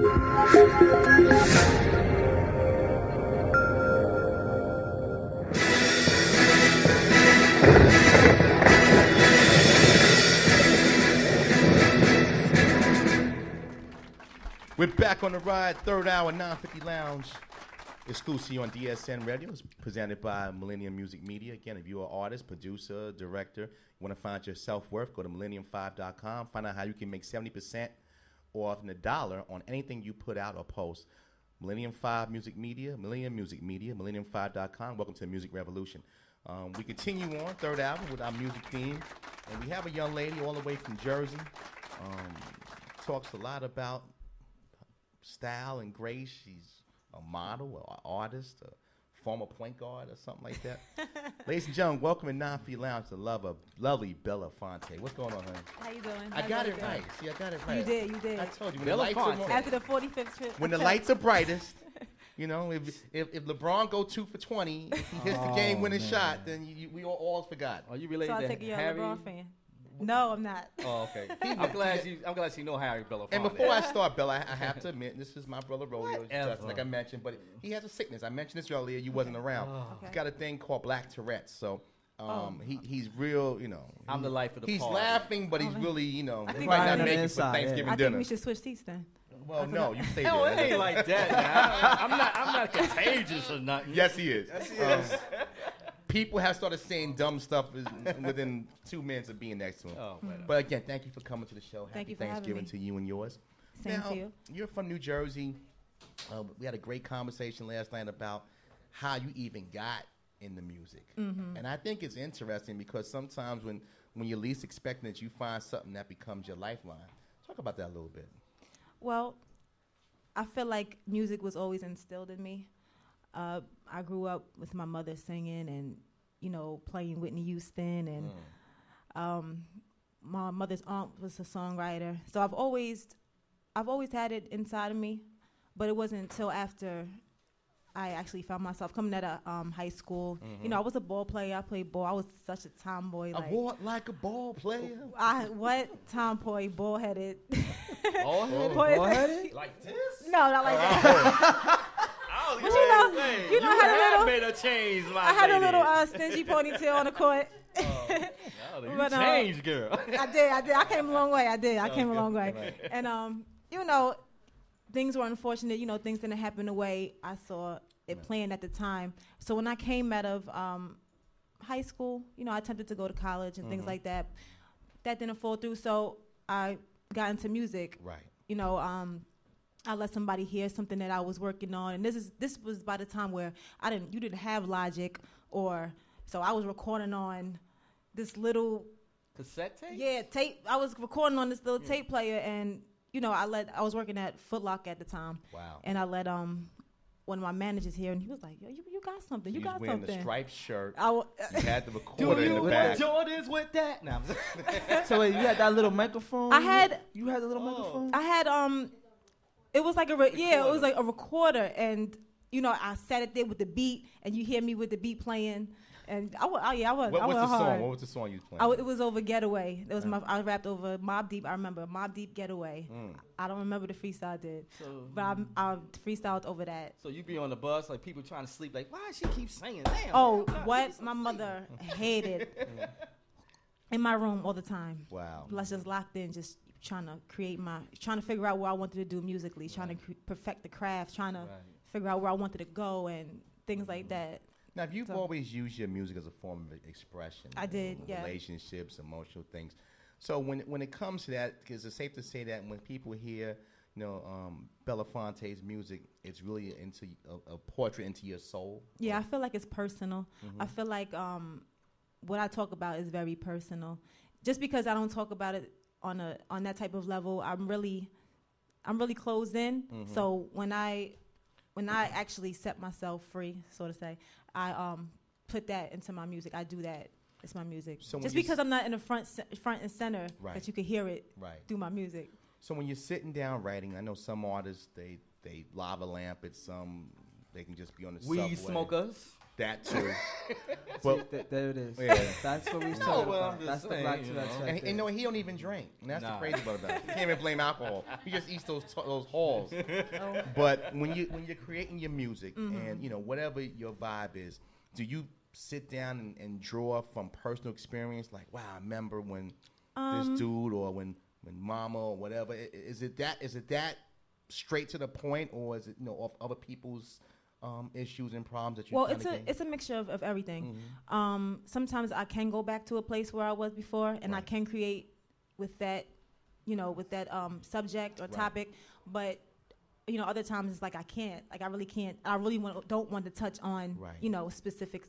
We're back on the ride, third hour, 950 Lounge. Exclusive on DSN Radio. It's presented by Millennium Music Media. Again, if you're an artist, producer, director, you want to find your self-worth, go to millennium5.com. Find out how you can make 70% off in $1 on anything you put out or post. Millennium 5 Music Media, Millennium Music Media, millennium5.com. Welcome to the Music Revolution. We continue on, third hour, with our music theme. And we have a young lady all the way from Jersey. Talks a lot about style and grace. She's a model, or an artist, a former point guard, or something like that. Ladies and gentlemen, welcome in 950 Lounge to lovely Bellafyntae. What's going on, honey? How you doing? I got it right. See, I got it right. You did. I told you. When the lights are after the 45th trip. When the lights are brightest, you know, if LeBron go 2 for 20, if he hits the game-winning shot, then we all forgot. Are you related so to I take you're Harry? a LeBron fan. No, I'm not. Oh, okay. I'm glad you know Harry Bellafyntae. And before I start, Bella, I have to admit, this is my brother Rodeo, just like I mentioned, but he has a sickness. I mentioned this earlier. You wasn't around. Okay. He's got a thing called Black Tourette's. So he's real, you know. I'm the life of the He's party. laughing, but he's really, you know, I he think might I not know make the it for inside, Thanksgiving I dinner. think we should switch seats then. Well, no, you stay Hell, there. it ain't like that. Now. I'm not contagious or nothing. Yes, he is. People have started saying dumb stuff within 2 minutes of being next to him. Oh, But again, thank you for coming to the show. Thank Happy you for having Thanksgiving me. to you and yours. Same Now, to you. You're from New Jersey. We had a great conversation last night about how you even got in the music. Mm-hmm. And I think it's interesting because sometimes when you're least expecting it, you find something that becomes your lifeline. Talk about that a little bit. Well, I feel like music was always instilled in me. I grew up with my mother singing and, you know, playing Whitney Houston, and my mother's aunt was a songwriter. So I've always had it inside of me, but it wasn't until after I actually found myself coming out of high school. Mm-hmm. You know, I was a ball player. I played ball. I was such a tomboy. I walk like a ball player. What tomboy, ball-headed? Ball-headed? Ball-headed? Like this? No, not like that. Oh, But you know, I had a little. made a change, my I had a lady. little stingy ponytail on the court. Oh, you But, changed, girl. I did. I came a long way. I came a long way. Right. And you know, things were unfortunate. You know, things didn't happen the way I saw it planned at the time. So when I came out of high school, you know, I attempted to go to college and things like that. That didn't fall through. So I got into music. Right. You know, I let somebody hear something that I was working on, and this was by the time where you didn't have Logic, so I was recording on this little Cassette tape? Yeah, tape. I was recording on this little tape player, and you know, I was working at Foot Locker at the time. Wow. And I let one of my managers here, and he was like, "Yo, you got something. You got wearing something." the striped shirt. You You had the Do recorder in you the with back. the Jordans with that? No, So wait, you had that little microphone? I had- You had a little microphone? I had it was like it was like a recorder, and you know, I sat it there with the beat, and you hear me with the beat playing, and I went What's the hard. song? What was the song you was playing? It was over Getaway. It was I rapped over Mobb Deep. I remember Mobb Deep Getaway. I don't remember the freestyle I did, but I freestyled over that. So you be on the bus, like people trying to sleep, like, why does she keep singing? Damn. Oh, man, what my mother hated in my room all the time. Wow. Let's just locked in, just trying to figure out what I wanted to do musically, trying to perfect the craft, trying to figure out where I wanted to go and things like that. Now, you've always used your music as a form of expression. I did, yeah. Relationships, emotional things. So when it comes to that, is it safe to say that when people hear, you know, Bellafyntae's music, it's really into a portrait into your soul? Yeah, I feel like it's personal. I feel like what I talk about is very personal. Just because I don't talk about it on that type of level, I'm really closed in. So when I actually set myself free, so to say, I put that into my music. I do that. It's my music. So just because I'm not in the front and center, Right. that you could hear it through my music. So when you're sitting down writing, I know some artists, they lava lamp it, some they can just be on the subway. Weed smokers. That too. Well, But there it is. Yeah. That's what we No, talking well, about. I'm just That's the saying, black you Tourette's know. right and there. you know he don't even drink. And that's the Nah. crazy part about it. You can't even blame alcohol. He just eats those halls. Oh. But when you're creating your music and you know whatever your vibe is, do you sit down and draw from personal experience? Like, wow, I remember when this dude or when mama or whatever. Is it that straight to the point, or is it of other people's issues and problems that you? Well, it's a mixture of everything. Sometimes I can go back to a place where I was before, and I Right. can create with that, subject or Right. topic. But other times it's like I can't. Like I really can't. I really don't want to touch on Right. specific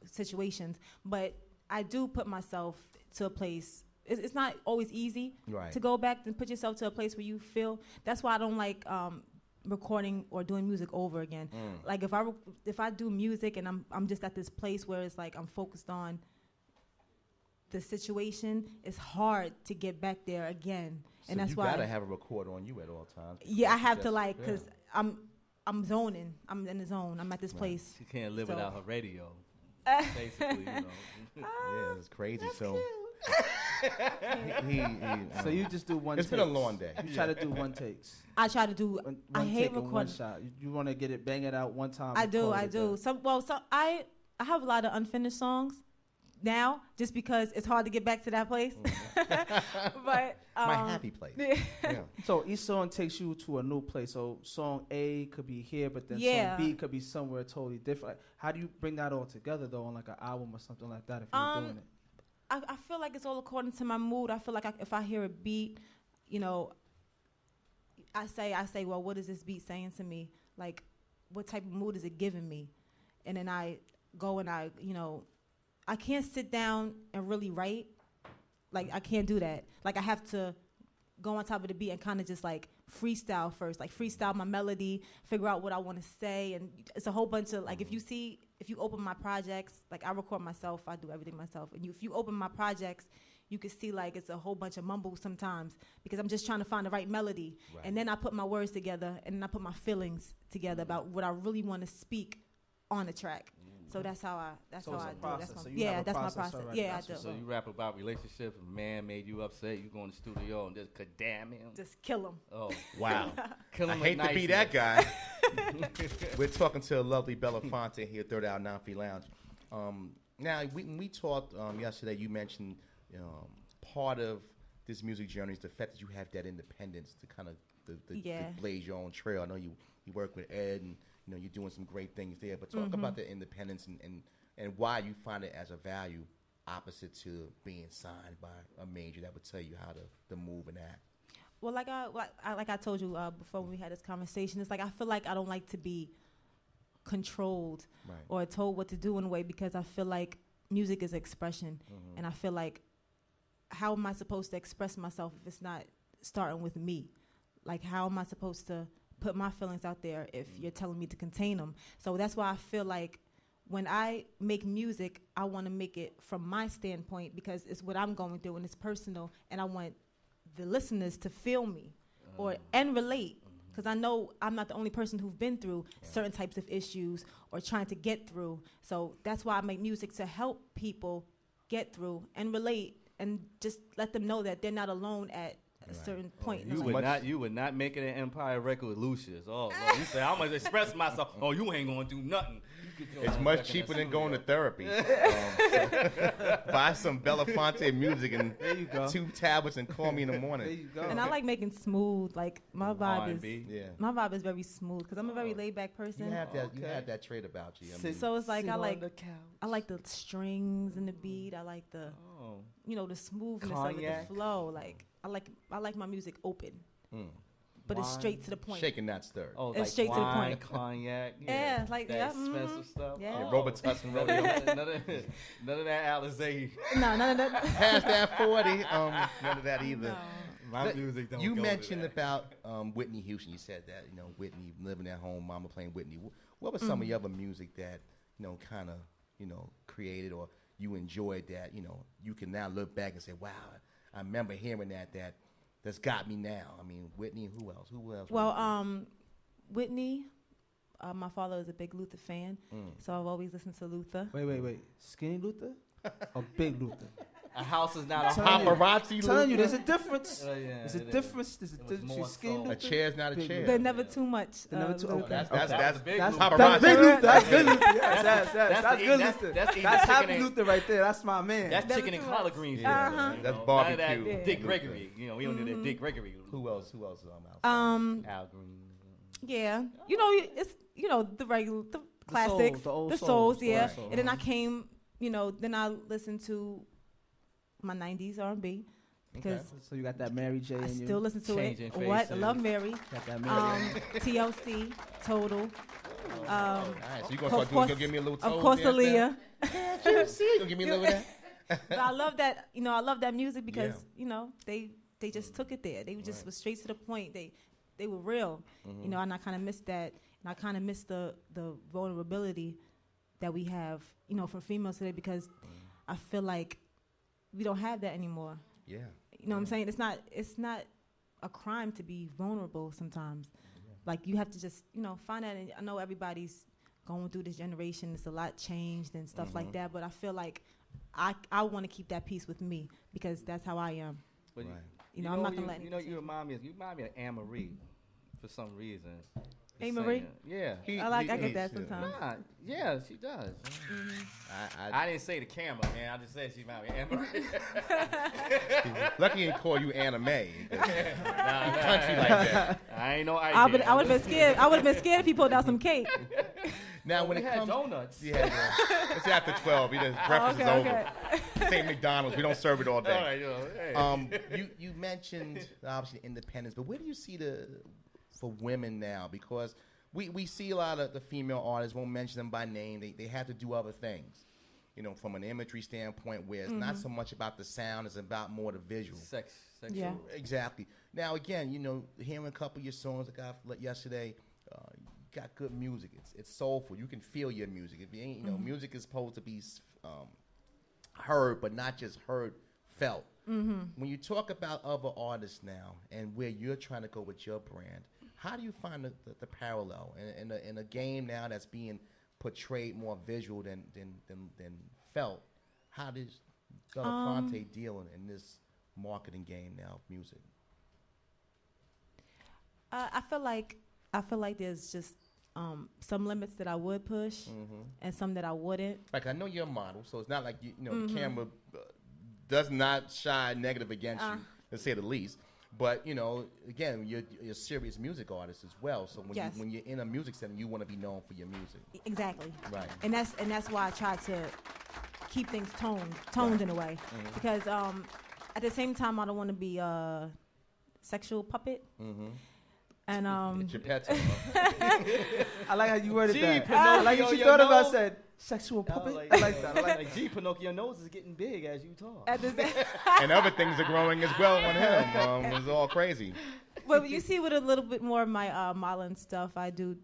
situations. But I do put myself to a place. It's not always easy Right. to go back and put yourself to a place where you feel. That's why I don't like recording or doing music over again. Like if I do music and I'm just at this place where it's like I'm focused on the situation, it's hard to get back there again. So And that's you why gotta have a recorder on you at all times. I have to Just- because I'm zoning. I'm in the zone. I'm at this place. She can't live So- without her radio. Basically, Yeah, it's crazy. So he So you just do one. It's been a long day. You try to do one takes. I try to do. One I hate take and one recording. shot. You want to get it, bang it out one time. I and do. call I it a do. day. I have a lot of unfinished songs now, just because it's hard to get back to that place. But my happy place. Yeah. So each song takes you to a new place. So song A could be here, but then Yeah. song B could be somewhere totally different. How do you bring that all together though, on like an album or something like that? If you're doing it, I feel like it's all according to my mood. I feel like if I hear a beat, I say, well, what is this beat saying to me? Like, what type of mood is it giving me? And then I go and I can't sit down and really write. Like, I can't do that. Like, I have to go on top of the beat and kind of just like freestyle first, like freestyle my melody, figure out what I want to say. And it's a whole bunch of like, if you open my projects, like I record myself, I do everything myself. And if you open my projects, you can see like it's a whole bunch of mumble sometimes because I'm just trying to find the right melody. Right. And then I put my words together and then I put my feelings together about what I really want to speak on the track. So that's how I So it's do. a That's process. my So you have a that's my process process. already. Yeah, That's I do. what's So you rap about relationships. A man made you upset. You go in the studio and just damn him. Just kill them. Oh, Wow. kill I him. hate with to be niceness. that guy. We're talking to a lovely Bellafyntae here, Third Hour Non-Free Lounge. Now, we talked yesterday. You mentioned part of this music journey is the fact that you have that independence to kind of Yeah. to blaze your own trail. I know you work with Ed, and you're doing some great things there. But talk about the independence and why you find it as a value opposite to being signed by a major that would tell you how to move and act. Well, like I told you before we had this conversation, it's like I feel like I don't like to be controlled Right. or told what to do in a way because I feel like music is expression, and I feel like how am I supposed to express myself if it's not starting with me? Like how am I supposed to put my feelings out there if you're telling me to contain them? So that's why I feel like when I make music, I want to make it from my standpoint because it's what I'm going through and it's personal, and I want the listeners to feel me and relate, because I know I'm not the only person who've been through certain types of issues or trying to get through. So that's why I make music, to help people get through and relate and just let them know that they're not alone at a certain point. in You their would life. not. You would not make it an Empire record with Lucius. Oh, Lord. You say I'm gonna express myself. Oh, you ain't gonna do nothing. You get your It's ass much back in cheaper that than going to studio. therapy. Buy some Bellafyntae music and There you go. 2 tablets and call me in the There morning. you go. And I like making smooth, like my vibe is R&B. Yeah. my vibe is very smooth because I'm a very laid back person. You have that. You Okay. have that trait about you. I mean, So it's like Sit I on like the couch. I like the strings and the beat. I like the Oh, the smoothness of Cognac. it, the flow. Like I like my music open, mm. but it's Wine. straight to the point. shaking not stirred. oh, It's like straight to the wine, point. cognac. Yeah, like, that yeah, expensive stuff. Yeah. Yeah, Oh. Robitussin None rodeo. of that- none of that Alizé. No, none of that. Past that 40. None of that either. No. My But music don't you go to mentioned that. about Whitney Houston. You said that Whitney living at home, mama playing Whitney. What was some of your other music that kind of created or you enjoyed that you can now look back and say, wow, I remember hearing that's got me now. I mean, Whitney. Who else? Well, Whitney, my father is a big Luther fan, so I've always listened to Luther. Wait. Skinny Luther or Big Luther? A house is not a Paparazzi. I'm telling you, there's a difference. Yeah, There's a difference. There's a difference between skinny so. Luther. A chair's not a Big chair. Luther. They're never too much. They're never too. Luther. Okay. That's big That's Luther. paparazzi. Big Luther. That's Big Luther. That's the- good that's- Luther. that's eating That's chicken happy and- Luther right there. That's my man. That's Never chicken and too collard much. greens. Yeah, Luther, that's you know? barbecue. None of that Dick Luther. Gregory. You know, we don't do that Dick Gregory. Who else? Out? Al Green. Yeah, it's the regular, the classics, the old the souls, souls, yeah. the old souls. And then I came, then I listened to my '90s R&B because So you got that Mary J. I in you. still listen to Changing it. What? I Faces. love Mary. Got that Mary. TLC, Total. All right, so you gonna Of start course- gonna give me a little toe Of course, dance now? Aaliyah. You gonna give me a little of that? But I love that. I love that music because they just took it there. They just was straight to the point. They were real. And I kind of missed that. And I kind of missed the vulnerability that we have, for females today because I feel like we don't have that anymore. Yeah. You know what I'm saying? It's not a crime to be vulnerable sometimes. Like you have to just, find that. And I know everybody's going through this generation. It's a lot changed and stuff like that. But I feel like I want to keep that peace with me because that's how I am. But Right. I'm not gonna let you remind me of Anne Marie for some reason. The Anne Marie? singer. Yeah. I get that sometimes. Nah, yeah, she does. I didn't say the camera, man. I just said she might be Anne Marie. Lucky he didn't call you anime. Country like that. I ain't know. I would have been scared. I would have been scared if he pulled out some cake. Now when we it had comes, donuts. yeah, it's after 12. Breakfast is over. Okay. St. McDonald's. We don't serve it all day. All right, hey. You mentioned obviously independence, but where do you see for women now? Because we see a lot of the female artists, won't mention them by name. They have to do other things, from an imagery standpoint, where it's not so much about the sound, it's about more the visual. Sexual. Yeah. Exactly. Now again, hearing a couple of your songs I got yesterday, you got good music. It's soulful. You can feel your music. If you ain't, music is supposed to be heard, but not just heard, felt. When you talk about other artists now and where you're trying to go with your brand, how do you find the parallel in a game now that's being portrayed more visual than felt? How does Bellafyntae deal in this marketing game now of music? I feel like there's just some limits that I would push and some that I wouldn't. Like I know you're a model, so it's not like the camera does not shine negative against you, to say the least. But again, you're a serious music artist as well. So when you're in a music setting, you want to be known for your music. Exactly. Right. And that's why I try to keep things toned in a way, because at the same time I don't want to be a sexual puppet. And Geppetto. I like how you worded Gee, that. Pinocchio, I like what you you thought about know? said sexual puppet. like I like that. I like Like, gee, Pinocchio, your nose is getting big as you talk. at the same, And other things are growing as well on him. It's all crazy. but you see, with a little bit more of my modeling stuff, I do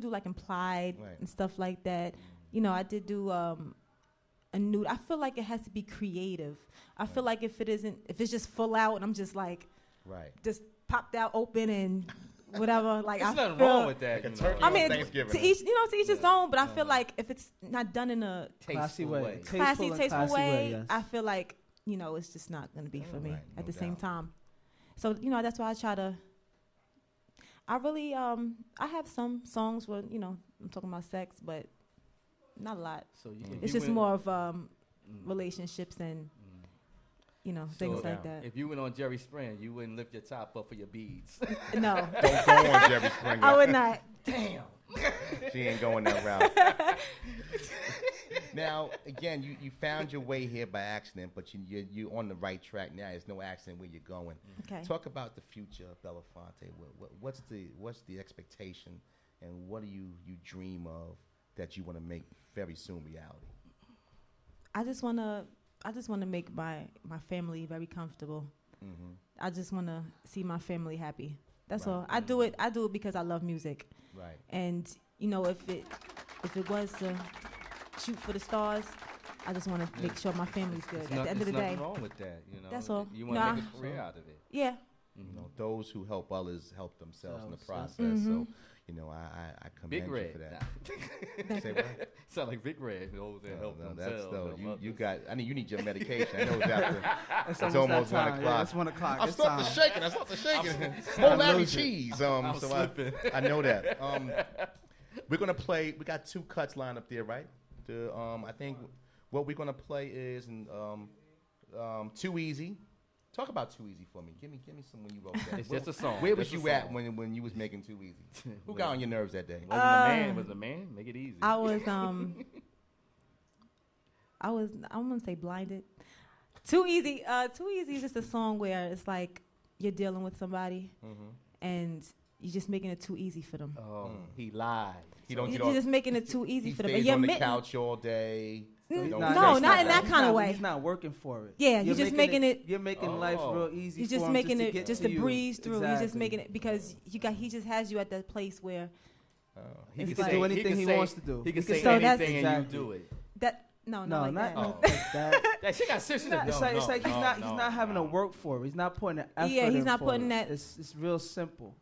like implied Right. and stuff like that. I did do a nude. I feel like it has to be creative. I feel like if it's just full out and I'm just like Right. just popped out open and whatever, like There's I nothing feel, wrong with that. Like a you turkey know. I on mean, Thanksgiving. to each his own. But I feel like if it's not done in a classy Tasteful way. classy, and tasteful classy way, yes. I feel like it's just not going to be for me Right, at no the same doubt. time. So that's why I try to. I really I have some songs where I'm talking about sex, but not a lot. So It's just more of relationships and things like that. If you went on Jerry Springer, you wouldn't lift your top up for your beads. No, Don't go on Jerry Springer. I would not. Damn. She ain't going that route. Now, again, you found your way here by accident, but you're on the right track now. There's no accident where you're going. Okay. Talk about the future of Bellafyntae. What's the expectation, and what do you dream of that you want to make very soon reality? I just want to make my family very comfortable. I just want to see my family happy. That's Right. all. I do it because I love music. Right. And if it was to shoot for the stars, I just want to make sure my family's good. At the end of the day, nothing wrong with that. That's all. You want to make a career out of it. yeah. No those who help others help themselves in the process. Mm-hmm. So, I commend Big you Red. for that. Say what? Sound like Big Red. Those that help themselves. You got. I mean, you need your medication. I know it's after. It's almost 1 that time. o'clock. Yeah, it's 1 o'clock. I It's started time. shaking. I started shaking. I More Larry lose it. cheese. I'm So slipping. I know that. We're gonna play. We got 2 cuts lined up there, right? I think what we're gonna play is Too Easy. Talk about Too Easy for me. Give me some when you wrote that. It's just a song. Where was Just a you at song. when you was making Too Easy? Who got on your nerves that day? Wasn't the man? Was the man? Make it easy. I was I'm gonna say blinded. Too Easy. Too Easy is just a song where it's like you're dealing with somebody and you're just making it too easy for them. Oh, he lied. He don't get You're off. just making it too easy He for them. stays And on the admitting- couch all day. No, Don't not say in that kind of way. He's not working for it. Yeah, you're just making it. You're making life real easy. You're for just him making to it get just to to you. breeze through. You're just Exactly. making it because he just has you at that place where He It's can like- say do anything he say- wants to do. He can He can say So that's- anything and Exactly. you do it. that no No, like not that. like that. Yeah, she got serious. It's like he's not having to work for it. He's not putting the effort. Yeah, he's in not for putting it. that- It's real simple.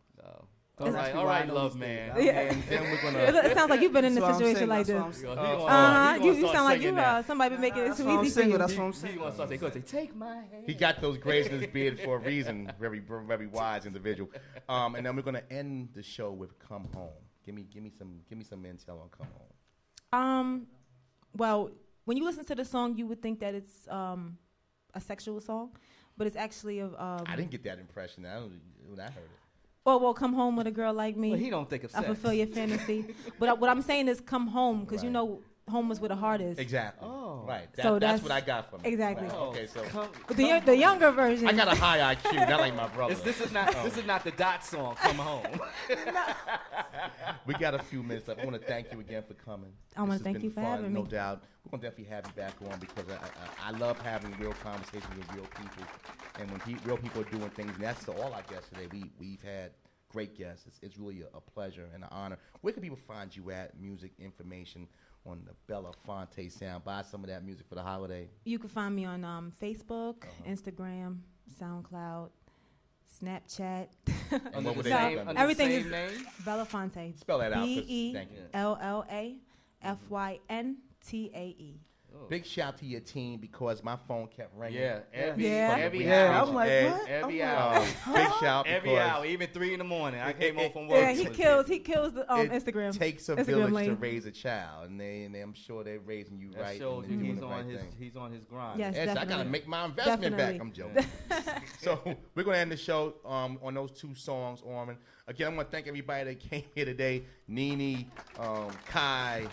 All That's right, why all I right, know love these man. things. Yeah. And then we're It gonna. sounds like you've been in a That's what I'm situation saying, like that's this. what He I'm gonna- Uh-huh. he gonna You start sound like singing you now. somebody been making it That's too what I'm easy for saying. you. That's what I'm saying. He gonna start saying, "Take my hand." He got those grays in his beard for a reason. Very wise individual. And then we're gonna end the show with "Come Home." Give me some intel on "Come Home." Well, when you listen to the song, you would think that it's a sexual song, but it's actually a. I didn't get that impression when I heard it. Well, come home with a girl like me. Well, he don't think of I sex. fulfill your fantasy. But what I'm saying is come home, because you Right. know home is where the heart is. Exactly. Oh. Right. So That's that's- what I got from it. exactly. Right. Okay, so But the younger version. I got a high IQ, not like my brother. This is not the Dot song. Come home. We got a few minutes left. I want to thank you again for coming. I wanna This has thank been you for fun, having no me. doubt. We're going to definitely have you back on because I love having real conversations with real people. And when real people are doing things, and that's all our guests today, we've had great guests. It's really a pleasure and an honor. Where can people find you at? Music information on the Bellafyntae sound. Buy some of that music for the holiday. You can find me on Facebook, Instagram, SoundCloud, Snapchat. And what would they So, have done? everything Same is name? Bellafyntae. Spell that out, 'cause- thank you. BELLAFYNTAE. Big shout to your team because my phone kept ringing. Yeah, every Yeah. every Yeah, hour. I'm like, Hey, what? Every I'm hour. Big shout Every because hour, even 3 in the morning. I came home from it- work. Yeah, he kills the it Instagram. takes a Instagram village to lane. raise a child, and I'm sure they're raising you That right. shows and you doing he's the on right his thing. he's on his grind. Yes, Yes, I definitely. gotta make my investment back. Definitely. I'm joking. So we're gonna end the show on those 2 songs, Orman. Again, I want to thank everybody that came here today. Nene, Kai,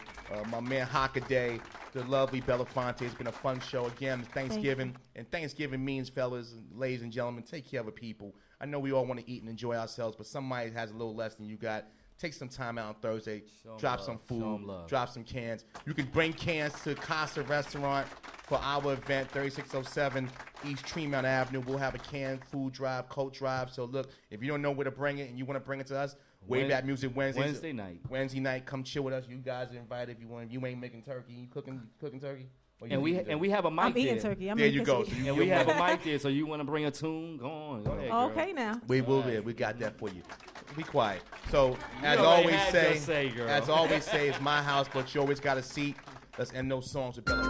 my man Hockaday, the lovely Bellafyntae. It's been a fun show. Again, it's Thanksgiving, and Thanksgiving means, fellas, and ladies and gentlemen, take care of the people. I know we all want to eat and enjoy ourselves, but somebody has a little less than you got. Take some time out on Thursday. Show 'em Drop love. some Show 'em food. love. Drop some cans. You can bring cans to Casa Restaurant for our event, 3607 East Tremont Avenue. We'll have a canned food drive, coat drive. So look, if you don't know where to bring it and you want to bring it to us, Wayback Music Wednesday night. Wednesday night, come chill with us. You guys are invited if you want. If you ain't making turkey, you cooking turkey. Or you And we eating and we have a mic I'm eating there. turkey. I'm There eating you go. turkey. So you- And we have a mic there, so you want to bring a tune? Go on. Go ahead, girl. Okay, now. We will be. We got that for you. Be quiet. So as already always had say, your say, girl. as always say, it's my house, but you always got a seat. Let's end those songs with Bella.